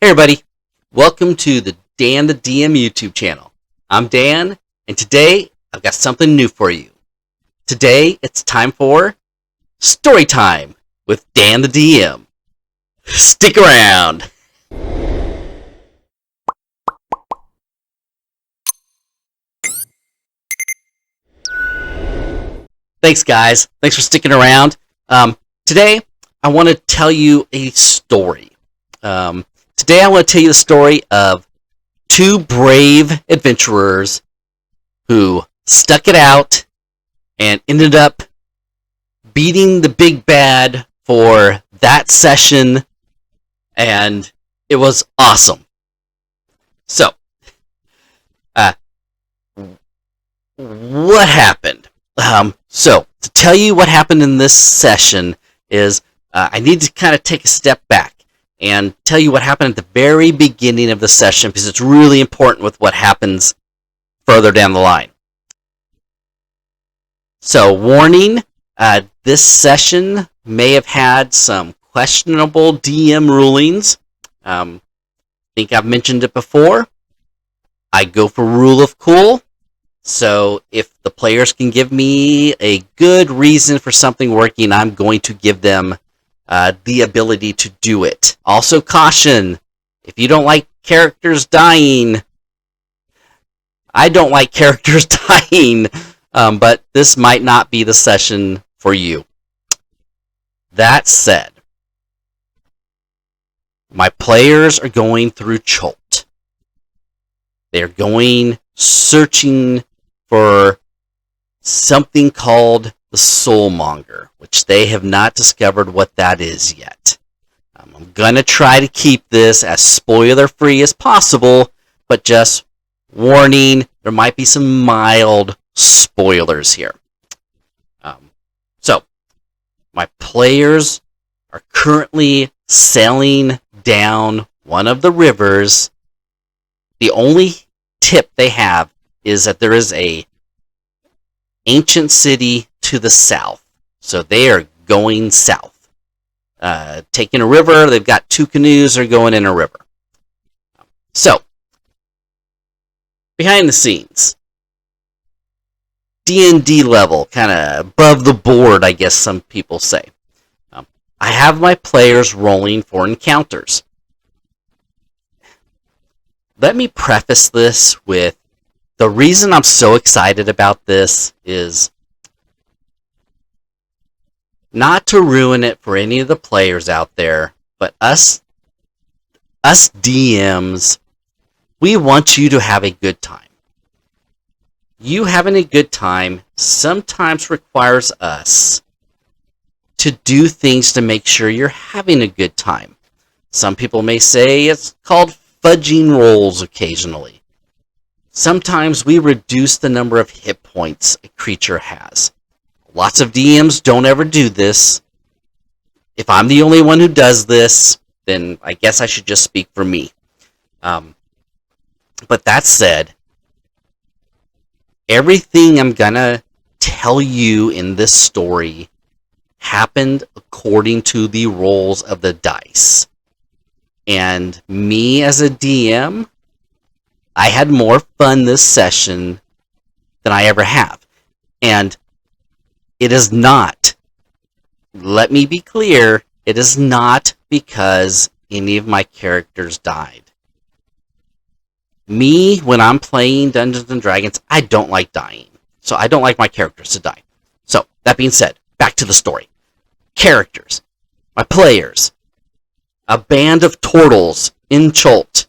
Hey everybody, welcome to the Dan the DM YouTube channel. I'm Dan, and today I've got something new for you. Today it's time for Story Time with Dan the DM. Stick around! Thanks guys, thanks for sticking around. Today I want to tell you a story. Today I want to tell you the story of two brave adventurers who stuck it out and ended up beating the big bad for that session, and it was awesome. So, what happened? So, to tell you what happened in this session is I need to kind of take a step back and tell you what happened at the very beginning of the session, because it's really important with what happens further down the line. So, warning, this session may have had some questionable DM rulings. I think I've mentioned it before. I go for rule of cool. So if the players can give me a good reason for something working, I'm going to give them the ability to do it. Also caution, if you don't like characters dying, I don't like characters dying, but this might not be the session for you. That said, my players are going through Cholt. They're going searching for something called the Soulmonger, which they have not discovered what that is yet. I'm going to try to keep this as spoiler-free as possible, but just warning, there might be some mild spoilers here. So, my players are currently sailing down one of the rivers. The only tip they have is that there is a ancient city to the south. So they are going south. Taking a river, they've got two canoes, they're going in a river. So, behind the scenes, D&D level, kind of above the board, I guess some people say. I have my players rolling for encounters. Let me preface this with the reason I'm so excited about this is not to ruin it for any of the players out there, but us DMs, we want you to have a good time. You having a good time sometimes requires us to do things to make sure you're having a good time. Some people may say it's called fudging rolls occasionally. Sometimes we reduce the number of hit points a creature has. Lots of DMs don't ever do this. If I'm the only one who does this, then I guess I should just speak for me. But that said, everything I'm gonna tell you in this story happened according to the rolls of the dice. And me as a DM, I had more fun this session than I ever have. And it is not, let me be clear, it is not because any of my characters died. Me, when I'm playing Dungeons & Dragons, I don't like dying. So I don't like my characters to die. So, that being said, back to the story. Characters. My players. A band of turtles in Cholt.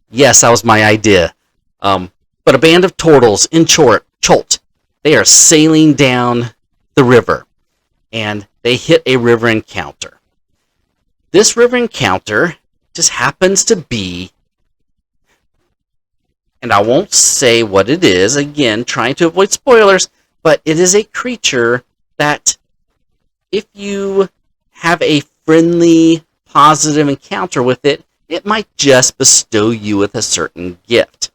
Yes, that was my idea. But a band of turtles in Cholt. They are sailing down the river. And they hit a river encounter. This river encounter just happens to be, and I won't say what it is, again, trying to avoid spoilers, but it is a creature that if you have a friendly, positive encounter with it, it might just bestow you with a certain gift.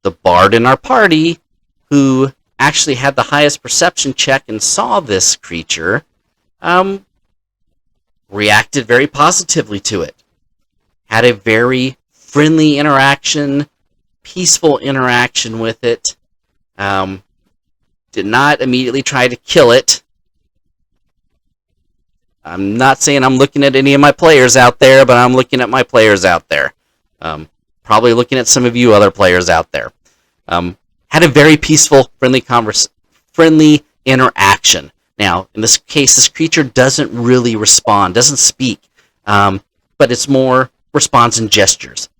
The bard in our party, who actually had the highest perception check and saw this creature, reacted very positively to it. Had a very friendly interaction, peaceful interaction with it. Did not immediately try to kill it. I'm not saying I'm looking at any of my players out there, but I'm looking at my players out there. Probably looking at some of you other players out there. Had a very peaceful, friendly interaction. Now, in this case, this creature doesn't really respond, doesn't speak, but it's more responds in gestures.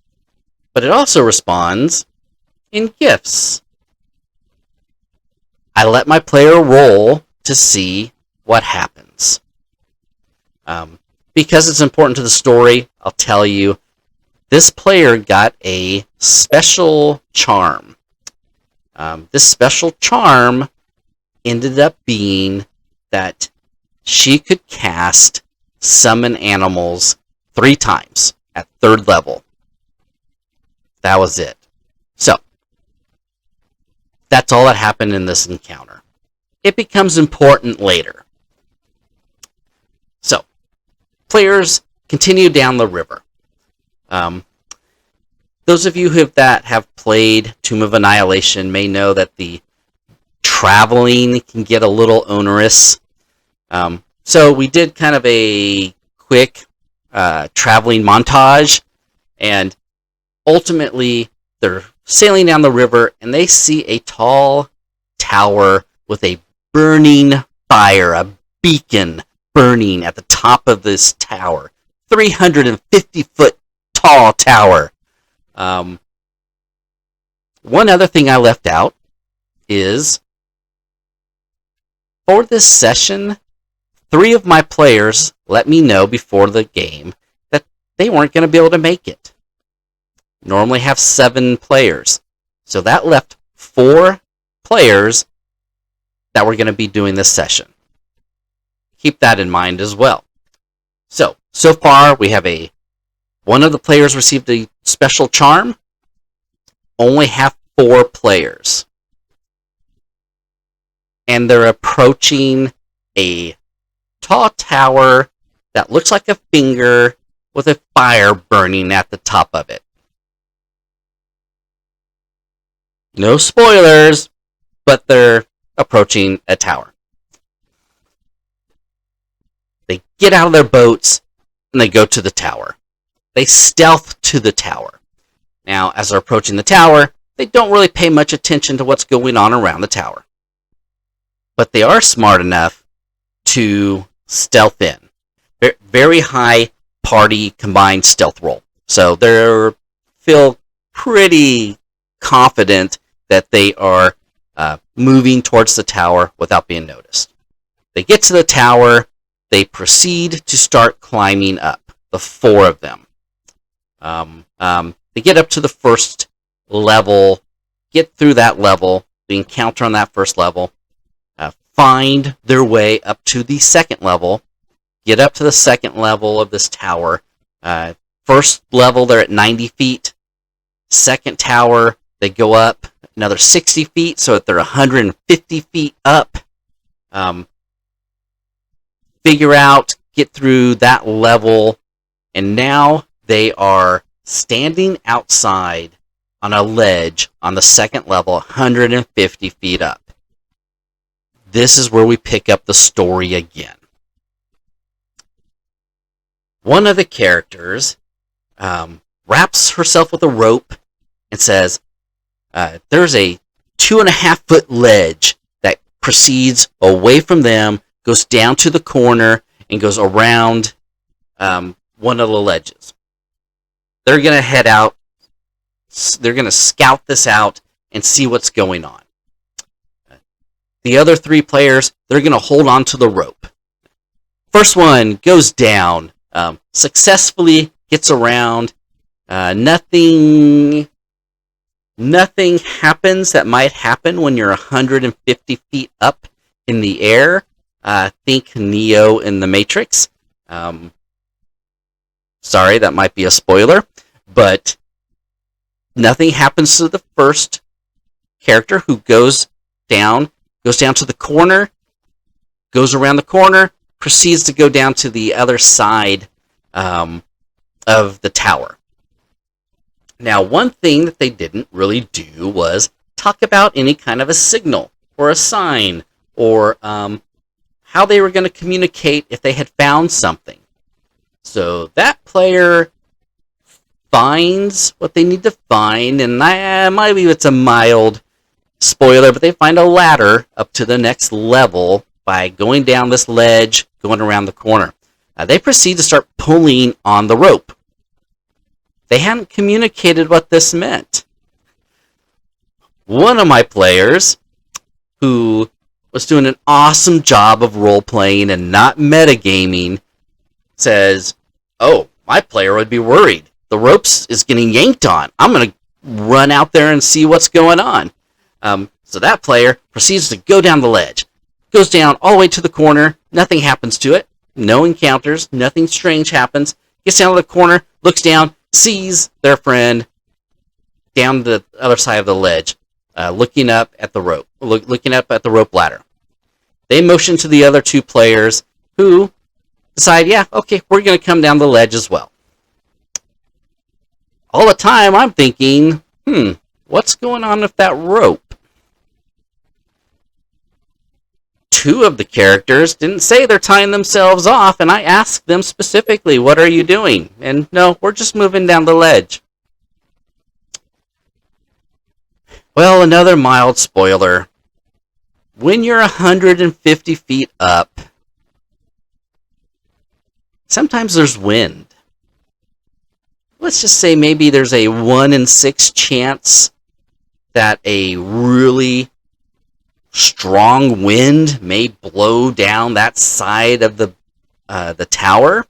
But it also responds in gifts. I let my player roll to see what happens. Because it's important to the story, I'll tell you, this player got a special charm. This special charm ended up being that she could cast summon animals 3 times at 3rd level. That was it. So, that's all that happened in this encounter. It becomes important later. So, players continue down the river. Those of you that have played Tomb of Annihilation may know that the traveling can get a little onerous. So we did kind of a quick traveling montage, and ultimately they're sailing down the river and they see a tall tower with a burning fire, a beacon burning at the top of this tower. 350-foot tall tower. One other thing I left out is, for this session, 3 of my players let me know before the game that they weren't going to be able to make it. Normally have 7 players. So that left 4 players that were going to be doing this session. Keep that in mind as well. So far we have one of the players received a special charm. Only have 4 players. And they're approaching a tall tower that looks like a finger with a fire burning at the top of it. No spoilers, but they're approaching a tower. They get out of their boats and they go to the tower. They stealth to the tower. Now, as they're approaching the tower, they don't really pay much attention to what's going on around the tower. But they are smart enough to stealth in. Very high party combined stealth roll. So they feel pretty confident that they are moving towards the tower without being noticed. They get to the tower. They proceed to start climbing up, the 4 of them. They get up to the 1st level, get through that level, the encounter on that 1st level, find their way up to the 2nd level, get up to the 2nd level of this tower. 1st level, they're at 90 feet. 2nd tower, they go up another 60 feet, so they're 150 feet up. Figure out, get through that level, and now they are standing outside on a ledge on the 2nd level, 150 feet up. This is where we pick up the story again. One of the characters wraps herself with a rope and says, there's a 2.5-foot ledge that proceeds away from them, goes down to the corner, and goes around one of the ledges. They're going to head out. They're going to scout this out and see what's going on. The other 3 players, they're going to hold on to the rope. First one goes down, successfully gets around. Nothing happens that might happen when you're 150 feet up in the air. Think Neo in the Matrix. Sorry, that might be a spoiler, but nothing happens to the first character who goes down to the corner, goes around the corner, proceeds to go down to the other side of the tower. Now, one thing that they didn't really do was talk about any kind of a signal or a sign or how they were going to communicate if they had found something. So that player finds what they need to find, and maybe it's a mild spoiler, but they find a ladder up to the next level by going down this ledge, going around the corner. They proceed to start pulling on the rope. They hadn't communicated what this meant. One of my players, who was doing an awesome job of role-playing and not metagaming, says, "Oh, my player would be worried. The ropes is getting yanked on. I'm going to run out there and see what's going on." So that player proceeds to go down the ledge. Goes down all the way to the corner. Nothing happens to it. No encounters. Nothing strange happens. Gets down to the corner, looks down, sees their friend down the other side of the ledge, looking up at the rope, looking up at the rope ladder. They motion to the other two players, who decide, yeah, okay, we're going to come down the ledge as well. All the time, I'm thinking, what's going on with that rope? Two of the characters didn't say they're tying themselves off, and I asked them specifically, what are you doing? And no, we're just moving down the ledge. Well, another mild spoiler. When you're 150 feet up, sometimes there's wind. Let's just say maybe there's a 1 in 6 chance that a really strong wind may blow down that side of the tower,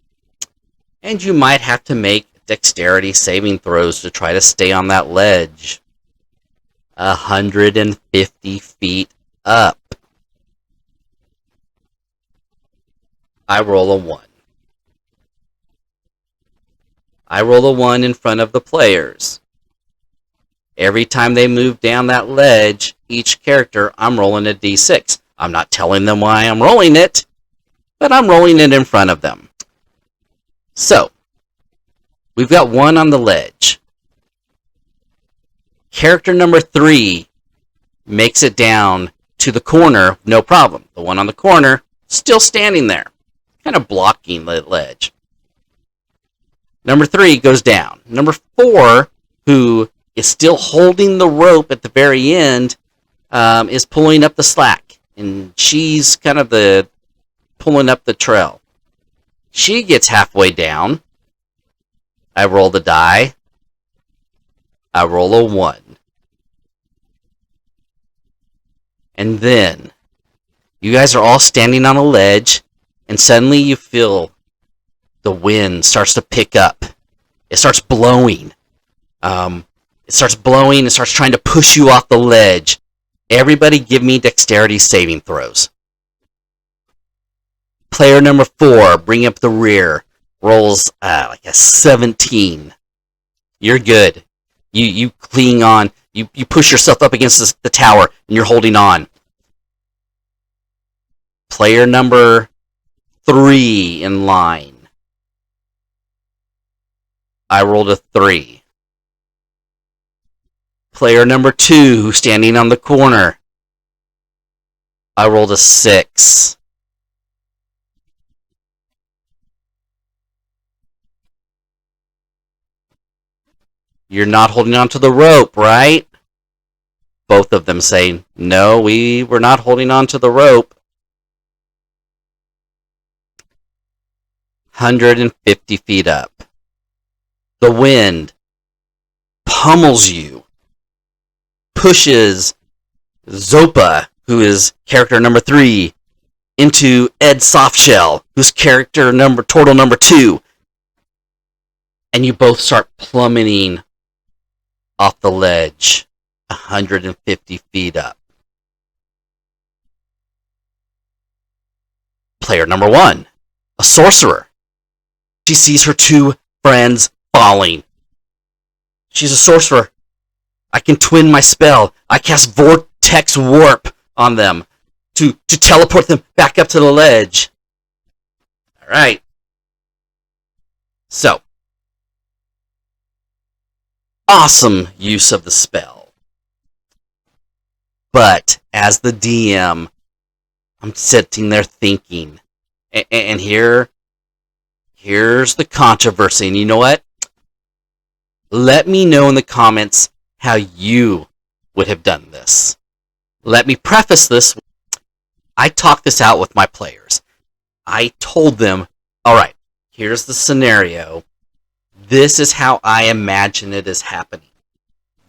and you might have to make dexterity saving throws to try to stay on that ledge. 150 feet up. I roll a 1. I roll a 1 in front of the players. Every time they move down that ledge, each character, I'm rolling a d6. I'm not telling them why I'm rolling it, but I'm rolling it in front of them. So, we've got 1 on the ledge. Character number 3 makes it down to the corner, no problem. The one on the corner, still standing there, kind of blocking the ledge. Number 3 goes down. Number 4, who is still holding the rope at the very end, is pulling up the slack. And she's kind of pulling up the trail. She gets halfway down. I roll the die. I roll a 1. And then, you guys are all standing on a ledge, and suddenly you feel the wind starts to pick up. It starts blowing. It starts blowing. It starts trying to push you off the ledge. Everybody give me dexterity saving throws. Player number 4, bring up the rear, rolls like a 17. You're good. You cling on. You push yourself up against the tower, and you're holding on. Player number 3 in line. I rolled a 3. Player number 2, standing on the corner. I rolled a 6. You're not holding on to the rope, right? Both of them say, no, we were not holding on to the rope. 150 feet up. The wind pummels you, pushes Zopa, who is character number 3, into Ed Softshell, who's turtle number 2. And you both start plummeting off the ledge, 150 feet up. Player number 1, a sorcerer. She sees her 2 friends falling. She's a sorcerer. I can twin my spell. I cast Vortex Warp on them to teleport them back up to the ledge. Alright. So, awesome use of the spell. But as the DM, I'm sitting there thinking, and here's the controversy. And you know what? Let me know in the comments how you would have done this. Let me preface this. I talked this out with my players. I told them, all right, here's the scenario. This is how I imagine it is happening.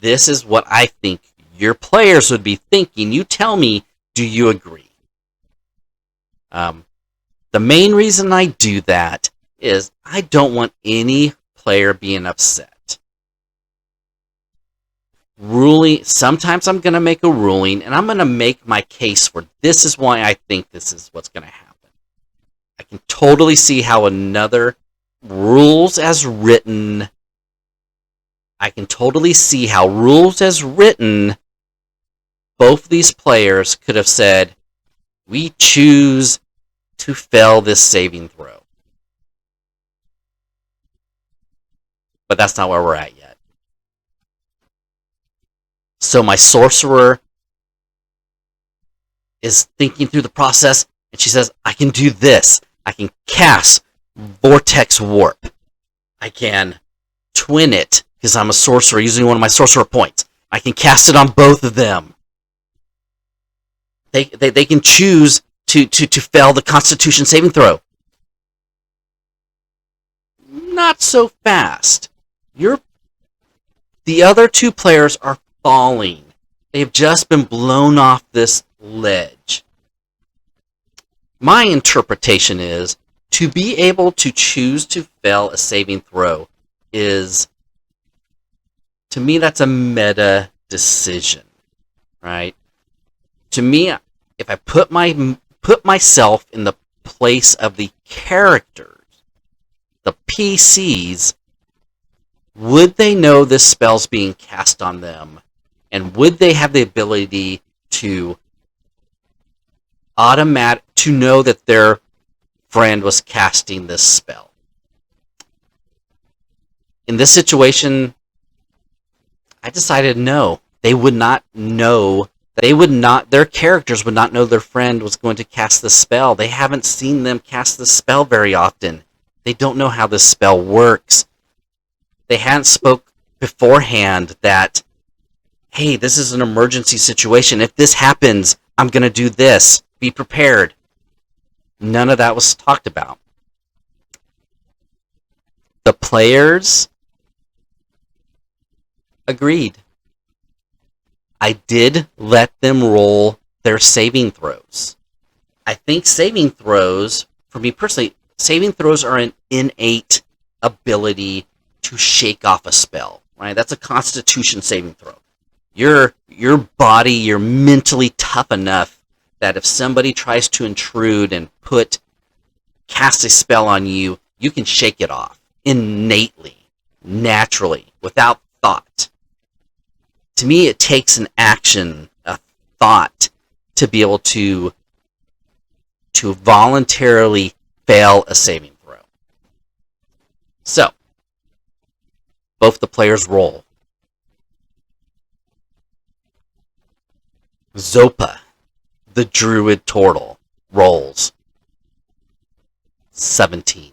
This is what I think your players would be thinking. You tell me, do you agree? The main reason I do that is I don't want any player being upset. Sometimes I'm going to make a ruling, and I'm going to make my case for this is why I think this is what's going to happen. I can totally see how another rules as written, both these players could have said, we choose to fail this saving throw. But that's not where we're at yet. So my sorcerer is thinking through the process, and she says, I can do this. I can cast Vortex Warp. I can twin it, because I'm a sorcerer using one of my sorcerer points. I can cast it on both of them. They can choose to fail the Constitution saving throw. Not so fast. The other two players are falling. They've just been blown off this ledge. My interpretation is to be able to choose to fail a saving throw is, to me, that's a meta decision, right? To me, if I put myself in the place of the characters, the PCs, would they know this spell's being cast on them? And would they have the ability to know that their friend was casting this spell? In this situation, I decided no. They would not know. Their characters would not know their friend was going to cast this spell. They haven't seen them cast this spell very often. They don't know how this spell works. They hadn't spoke beforehand that, hey, this is an emergency situation. If this happens, I'm going to do this. Be prepared. None of that was talked about. The players agreed. I did let them roll their saving throws. I think saving throws, for me personally, saving throws are an innate ability to shake off a spell, right? That's a Constitution saving throw. Your body, you're mentally tough enough that if somebody tries to intrude and cast a spell on you, you can shake it off innately, naturally, without thought. To me, it takes an action, a thought, to be able to voluntarily fail a saving throw. So, both the players roll. Zopa, the Druid Turtle, rolls 17.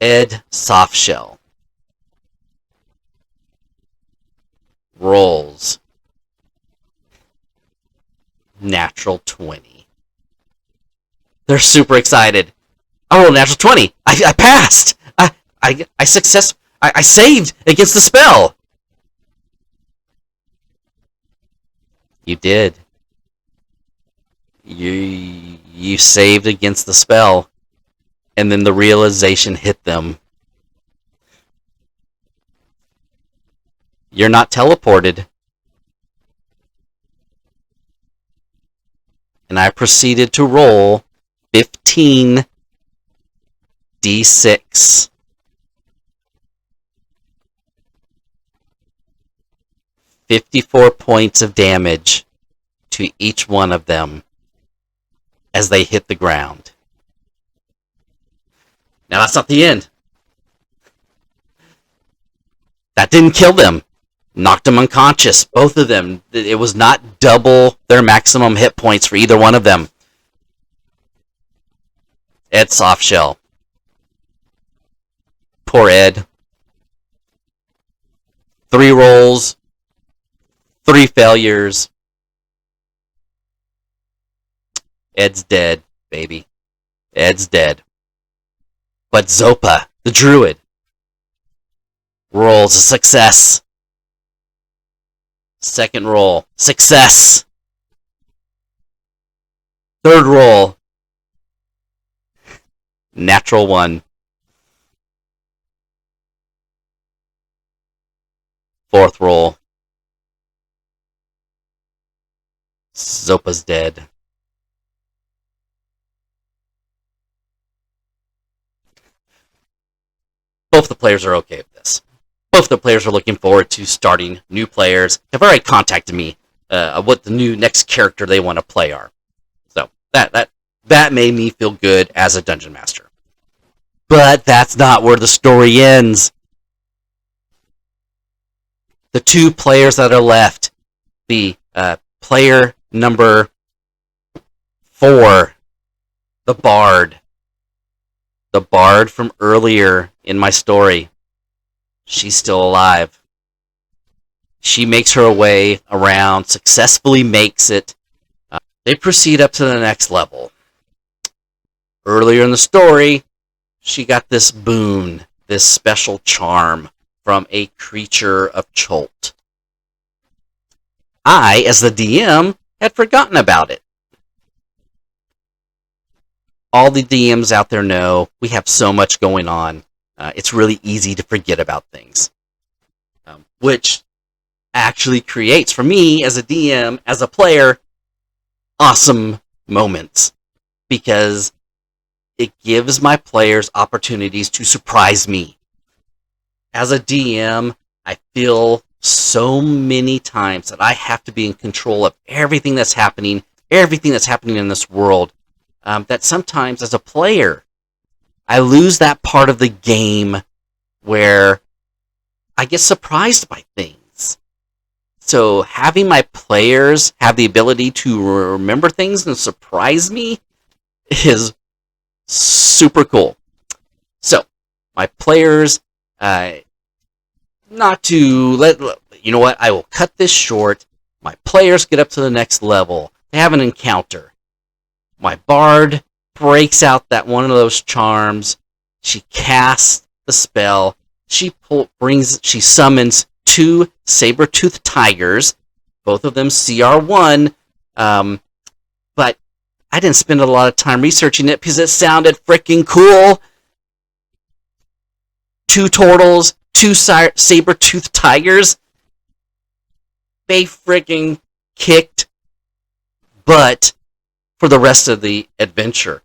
Ed Softshell rolls natural 20. They're super excited. I rolled a natural 20. I passed. I saved against the spell. You did. You saved against the spell, and then the realization hit them. You're not teleported. And I proceeded to roll 15 D6. 54 points of damage to each one of them as they hit the ground. Now that's not the end. That didn't kill them. Knocked them unconscious. Both of them. It was not double their maximum hit points for either one of them. Ed Softshell. Poor Ed. 3 rolls. 3 failures. Ed's dead, baby. Ed's dead. But Zopa, the druid, rolls a success. Second roll, success. Third roll, natural 1. Fourth roll, Zopa's dead. Both the players are okay with this. Both the players are looking forward to starting new players. Have already contacted me what the new next character they want to play are. So that made me feel good as a dungeon master. But that's not where the story ends. The 2 players that are left, the player number 4, the Bard. The Bard from earlier in my story. She's still alive. She makes her way around, successfully makes it. They proceed up to the next level. Earlier in the story, she got this boon, this special charm from a creature of Cholt. I, as the DM, had forgotten about it. All the DMs out there know we have so much going on. It's really easy to forget about things. Which actually creates, for me as a DM, as a player, awesome moments. Because it gives my players opportunities to surprise me. As a DM, I feel so many times that I have to be in control of everything that's happening in this world. That sometimes as a player, I lose that part of the game where I get surprised by things. So having my players have the ability to remember things and surprise me is super cool. So my players, not to let, you know what, I will cut this short. My players get up to the next level. They have an encounter. My Bard breaks out that one of those charms. She casts the spell. She summons 2 saber-toothed tigers. Both of them CR1. But I didn't spend a lot of time researching it because it sounded freaking cool. 2 turtles, 2 saber-toothed tigers. They freaking kicked butt for the rest of the adventure.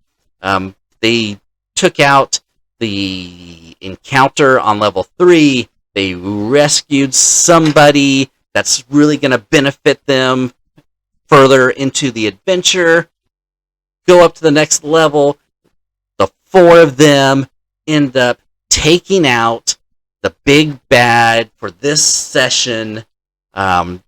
They took out the encounter on level 3. They rescued somebody that's really going to benefit them further into the adventure. Go up to the next level. The 4 of them end up taking out the big bad for this session. 4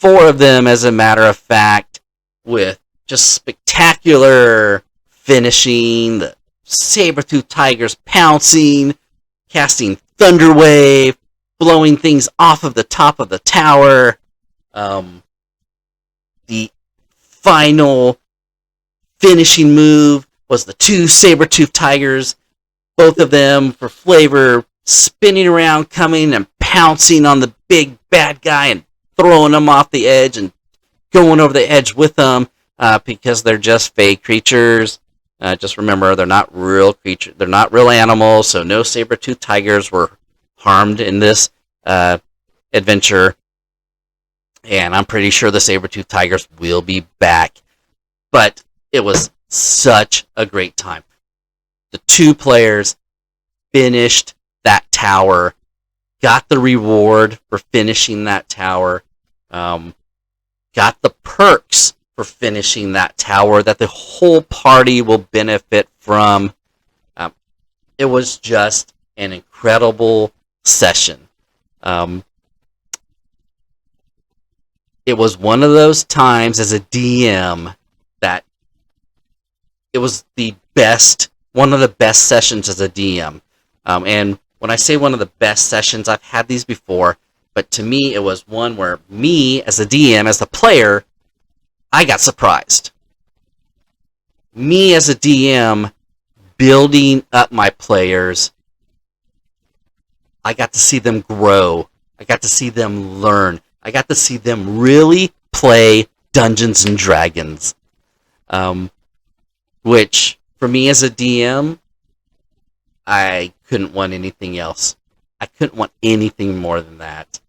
of them, as a matter of fact, with just spectacular finishing, the saber-tooth tigers pouncing, casting Thunder Wave, blowing things off of the top of the tower. The final finishing move was the 2 saber-tooth tigers, both of them for flavor, spinning around, coming and pouncing on the big bad guy and throwing them off the edge and going over the edge with them. Because they're just fake creatures. Just remember, they're not real creatures. They're not real animals, so no saber-toothed tigers were harmed in this adventure. And I'm pretty sure the saber-toothed tigers will be back. But it was such a great time. The 2 players finished that tower, got the reward for finishing that tower, got the perks for finishing that tower that the whole party will benefit from. It was just an incredible session. Um, it was one of those times as a DM that it was the best, one of the best sessions as a DM. And when I say one of the best sessions, I've had these before, but to me, it was one where me as a DM, as the player, I got surprised. Me as a DM, building up my players, I got to see them grow. I got to see them learn. I got to see them really play Dungeons and Dragons. Which, for me as a DM, I couldn't want anything else. I couldn't want anything more than that.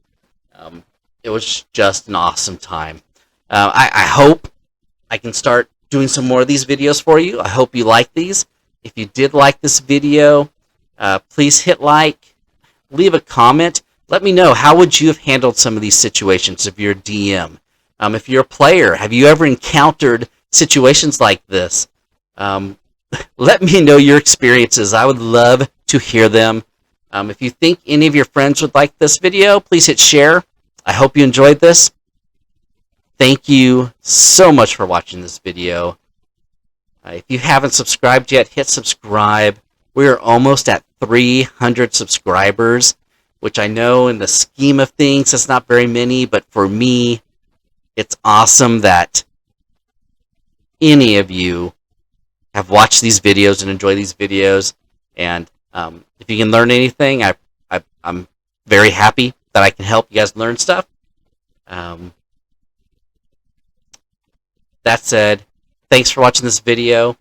It was just an awesome time. I hope I can start doing some more of these videos for you. I hope you like these. If you did like this video, please hit like, leave a comment. Let me know, how would you have handled some of these situations if you're a DM? If you're a player, have you ever encountered situations like this? Let me know your experiences. I would love to hear them. If you think any of your friends would like this video, please hit share. I hope you enjoyed this. Thank you so much for watching this video. If you haven't subscribed yet, hit subscribe. We're almost at 300 subscribers, which I know in the scheme of things it's not very many, but for me, it's awesome that any of you have watched these videos and enjoy these videos. And if you can learn anything, I'm very happy that I can help you guys learn stuff. That said, thanks for watching this video,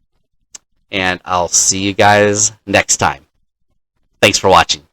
and I'll see you guys next time. Thanks for watching.